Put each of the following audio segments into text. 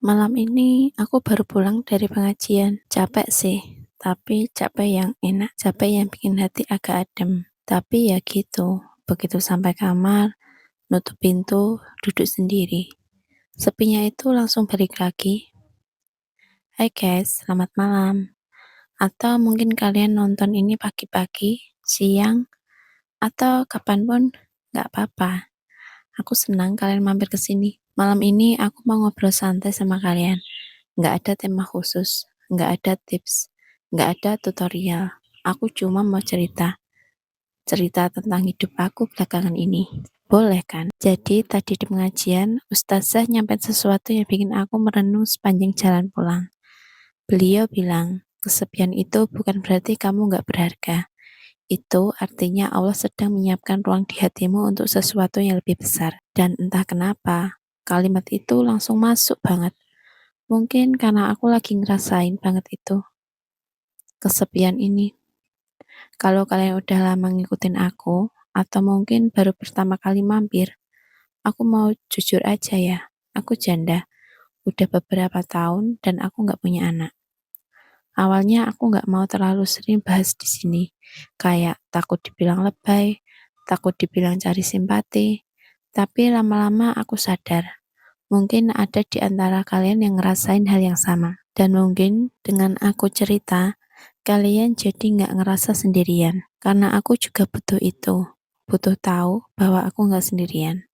Malam ini aku baru pulang dari pengajian. Capek sih, tapi capek yang enak. Capek yang bikin hati agak adem. Tapi ya gitu, begitu sampai kamar, nutup pintu, duduk sendiri. Sepinya itu langsung balik lagi. Hai guys, selamat malam. Atau mungkin kalian nonton ini pagi-pagi, siang, atau kapanpun, nggak apa-apa. Aku senang kalian mampir ke sini. Malam ini aku mau ngobrol santai sama kalian. Nggak ada tema khusus, nggak ada tips, nggak ada tutorial. Aku cuma mau cerita. Cerita tentang hidup aku belakangan ini. Boleh kan? Jadi tadi di pengajian, Ustazah nyampein sesuatu yang bikin aku merenung sepanjang jalan pulang. Beliau bilang, kesepian itu bukan berarti kamu nggak berharga. Itu artinya Allah sedang menyiapkan ruang di hatimu untuk sesuatu yang lebih besar. Dan entah kenapa, kalimat itu langsung masuk banget. Mungkin karena aku lagi ngerasain banget itu, kesepian ini. Kalau kalian udah lama ngikutin aku, atau mungkin baru pertama kali mampir, aku mau jujur aja ya, aku janda. Udah beberapa tahun dan aku nggak punya anak. Awalnya aku nggak mau terlalu sering bahas di sini, kayak takut dibilang lebay, takut dibilang cari simpati. Tapi lama-lama aku sadar, mungkin ada di antara kalian yang ngerasain hal yang sama. Dan mungkin dengan aku cerita, kalian jadi nggak ngerasa sendirian. Karena aku juga butuh itu. Butuh tahu bahwa aku nggak sendirian.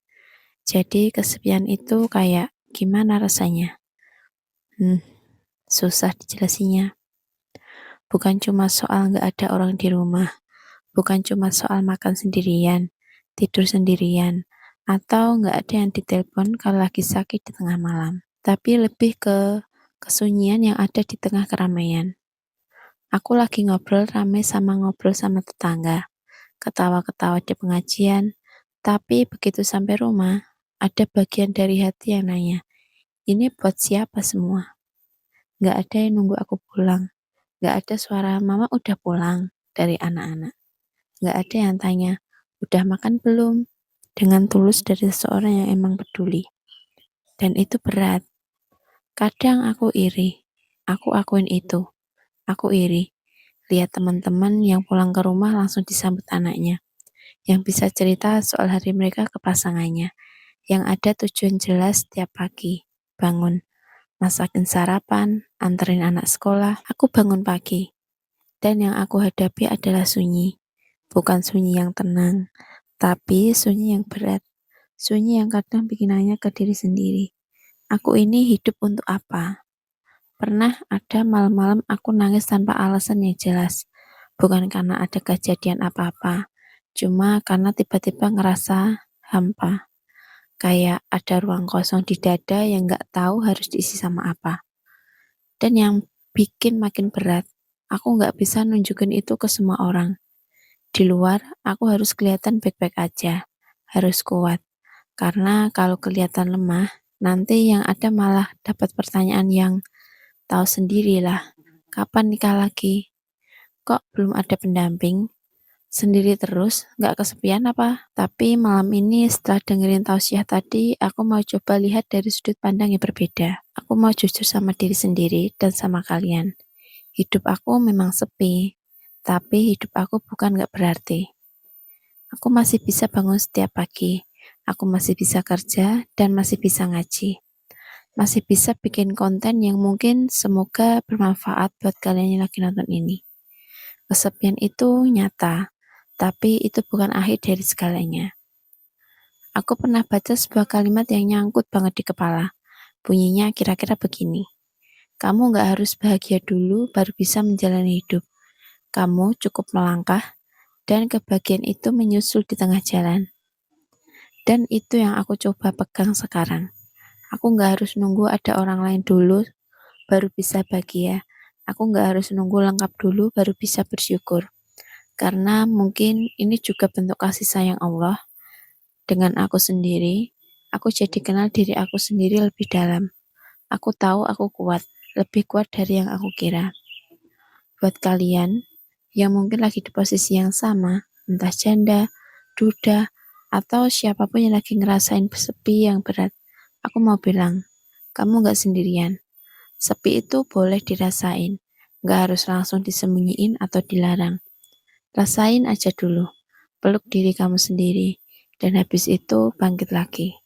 Jadi kesepian itu kayak gimana rasanya? Hmm, susah dijelasinnya. Bukan cuma soal nggak ada orang di rumah. Bukan cuma soal makan sendirian, tidur sendirian, atau nggak ada yang ditelepon kalau lagi sakit di tengah malam. Tapi lebih ke kesunyian yang ada di tengah keramaian. Aku lagi ngobrol sama tetangga, ketawa-ketawa di pengajian, tapi begitu sampai rumah, ada bagian dari hati yang nanya, ini buat siapa semua? Nggak ada yang nunggu aku pulang, nggak ada suara mama udah pulang dari anak-anak, nggak ada yang tanya, udah makan belum? Dengan tulus dari seseorang yang emang peduli. Dan itu berat. Kadang aku iri, aku akuin itu, aku iri. Lihat teman-teman yang pulang ke rumah langsung disambut anaknya, yang bisa cerita soal hari mereka ke pasangannya, yang ada tujuan jelas setiap pagi. Bangun, masakin sarapan, anterin anak sekolah. Aku bangun pagi, dan yang aku hadapi adalah sunyi. Bukan sunyi yang tenang, tapi sunyi yang berat. Sunyi yang kadang bikin nanya ke diri sendiri. Aku ini hidup untuk apa? Pernah ada malam-malam aku nangis tanpa alasan yang jelas. Bukan karena ada kejadian apa-apa, cuma karena tiba-tiba ngerasa hampa. Kayak ada ruang kosong di dada yang gak tahu harus diisi sama apa. Dan yang bikin makin berat, aku gak bisa nunjukin itu ke semua orang. Di luar, aku harus kelihatan baik-baik aja, harus kuat. Karena kalau kelihatan lemah, nanti yang ada malah dapat pertanyaan yang tahu sendirilah, kapan nikah lagi? Kok belum ada pendamping? Sendiri terus, nggak kesepian apa? Tapi malam ini setelah dengerin tausiah tadi, aku mau coba lihat dari sudut pandang yang berbeda. Aku mau jujur sama diri sendiri dan sama kalian. Hidup aku memang sepi, tapi hidup aku bukan nggak berarti. Aku masih bisa bangun setiap pagi. Aku masih bisa kerja dan masih bisa ngaji. Masih bisa bikin konten yang mungkin semoga bermanfaat buat kalian yang lagi nonton ini. Kesepian itu nyata, tapi itu bukan akhir dari segalanya. Aku pernah baca sebuah kalimat yang nyangkut banget di kepala. Bunyinya kira-kira begini. Kamu gak harus bahagia dulu baru bisa menjalani hidup. Kamu cukup melangkah dan kebahagiaan itu menyusul di tengah jalan. Dan itu yang aku coba pegang sekarang. Aku gak harus nunggu ada orang lain dulu baru bisa bahagia. Aku gak harus nunggu lengkap dulu baru bisa bersyukur. Karena mungkin ini juga bentuk kasih sayang Allah. Dengan aku sendiri, aku jadi kenal diri aku sendiri lebih dalam. Aku tahu aku kuat, lebih kuat dari yang aku kira. Buat kalian yang mungkin lagi di posisi yang sama, entah janda, duda, atau siapapun yang lagi ngerasain sepi yang berat, aku mau bilang, Kamu gak sendirian. Sepi itu boleh dirasain, gak harus langsung disembunyiin atau dilarang. Rasain aja dulu, peluk diri kamu sendiri, dan habis itu bangkit lagi.